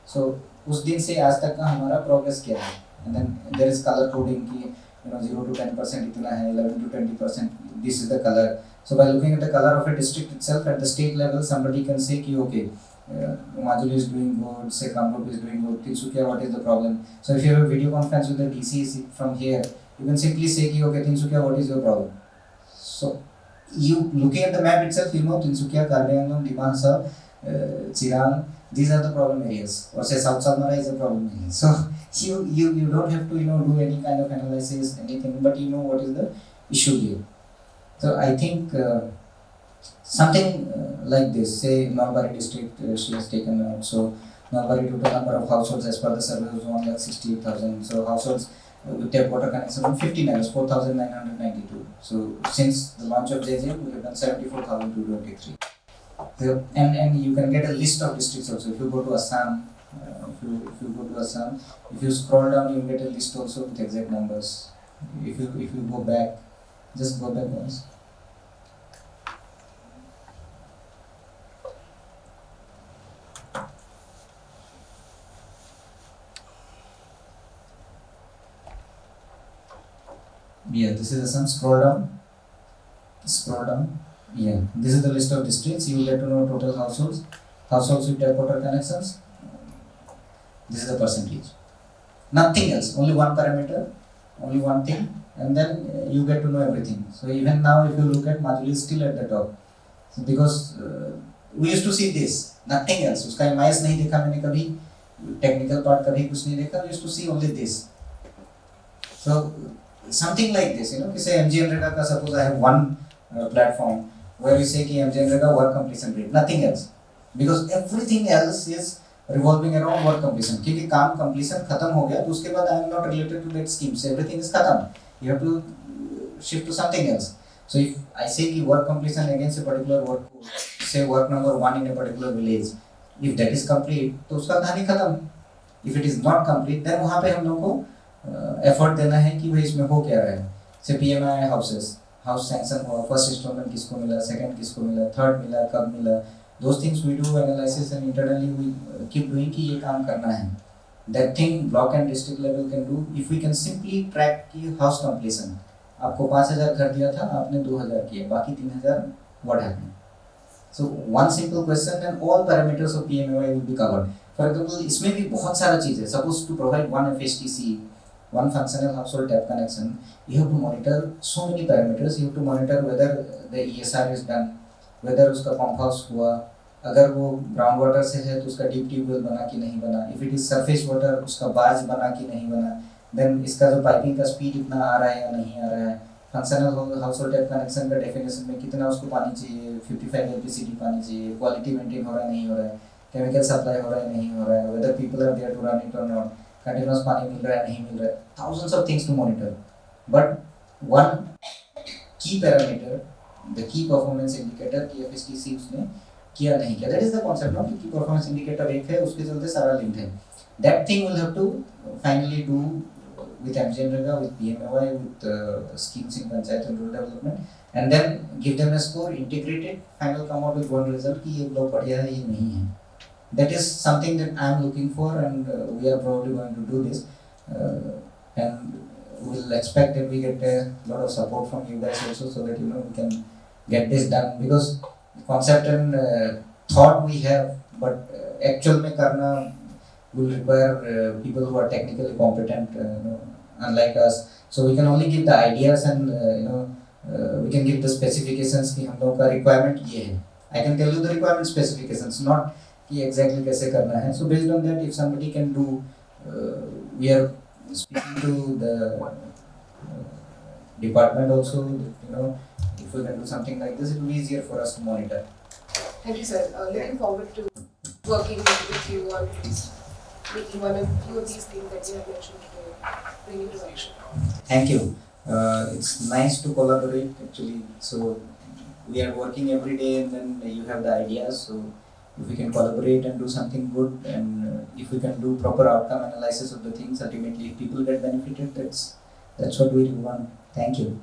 So उस दिन से आज तक का हमारा progress क्या है. And then there is color coding की 0 to 10% इतना है, 11 to 20%, this is the color. So by looking at the color of a district itself at the state level, somebody can say कि okay, Majuli is doing good, say Kamrup is doing good, Tinsukia, what is the problem? So if you have a video conference with the DC from here, you can simply say, okay, Tinsukia, what is your problem? So you looking at the map itself, you know Tinsukia, Karbianglong, Dimansar, Chiran, these are the problem areas. Or say South Samara is a problem area. So you don't have to do any kind of analysis, anything, but you know what is the issue here. So I think something like this, say Nalbari district, she has taken out. So Nalbari total number of households as per the survey was 1,68,000. So households with tap water connection from 59 4,992. So since the launch of JJM, we have done 74,223. So, and you can get a list of districts also. If you go to Assam, if you scroll down, you get a list also with exact numbers. If you go back, just go back once. Yeah, this is Assam. Scroll down. Yeah, this is the list of districts. You will get to know total households with tap water connections. This is the percentage. Nothing else. Only one parameter, only one thing, and then you get to know everything. So even now, if you look at Majuli is still at the top. So because we used to see this, nothing else. उसका MIS नहीं देखा मैंने कभी, technical part कभी कुछ नहीं देखा. We used to see only this. So something like this, कि say MG Nrega का suppose I have one platform where you say कि MG Nrega work completion rate, nothing else, because everything else is revolving around work completion. क्योंकि काम completion खत्म हो गया तो उसके बाद I am not related to that scheme, so everything is खत्म. You have to shift to something else. So if I say कि work completion against a particular work code, say work number 1 in a particular village, if that is complete तो उसका कहानी खत्म. If it is not complete, then वहाँ पे हम लोग को एफर्ट देना है कि भाई इसमें हो क्या रहा है. से PMI हाउस सैंक्शन हुआ, फर्स्ट इंस्टॉलमेंट किसको मिला, सेकंड किसको मिला, थर्ड मिला, कब मिला, those things we do analysis and internally we keep doing कि ये काम करना है. That thing block and district level can do if we can simply track कि house completion. आपको 5,000 घर दिया था, आपने 2,000 किया, बाकी 3,000 what happened? So one simple question and all parameters of PMI will be covered. For example, इसमें भी बहुत सारा चीज़ है. Suppose to provide one FHTC, one functional household tap connection, you have to monitor so many parameters. You have to monitor whether the ESR is done, whether उसका pump house हुआ, अगर वो ground water से है तो उसका deep tube well बना कि नहीं बना, if it is surface water उसका barge बना कि नहीं बना, then इसका जो piping का speed इतना आ रहा है या नहीं आ रहा है, functional household tap connection का definition में कितना उसको पानी चाहिए, 55 LPCD पानी चाहिए, quality maintain हो रहा है नहीं हो रहा है, chemical supply हो रहा है नहीं हो रहा है, whether people are there to run it or not, continuous पानी मिल रहा है नहीं मिल रहा है, thousands of things to monitor. But one key parameter, the key performance indicator की FHTC उसने किया नहीं किया. That is the concept of key performance indicator एक है, उसके चलते सारा लिंक है. That thing will have to finally do with MG Nrega, with PMAY, with schemes in Panchayat and rural development, and then give them a score, integrate it, final come out with one result कि ये block बढ़िया है ये नहीं है. That is something that I am looking for, and we are probably going to do this, and we'll expect that we get a lot of support from you guys also, so that we can get this done, because concept and thought we have, but actual में करना will require people who are technically competent, unlike us. So we can only give the ideas and we can give the specifications कि हम लोग का requirement ये है. I can tell you the requirement specifications, not कि exactly कैसे करना है. So based on that, if somebody can do, we are speaking to the department also, if we can do something like this, it will be easier for us to monitor. Thank you, sir. Looking forward to working with you on making one of few of these things that you have mentioned today, bringing to action. Thank you. It's nice to collaborate actually. So we are working every day, and then you have the ideas. So if we can collaborate and do something good, and if we can do proper outcome analysis of the things, ultimately if people get benefited, that's what we want. Thank you.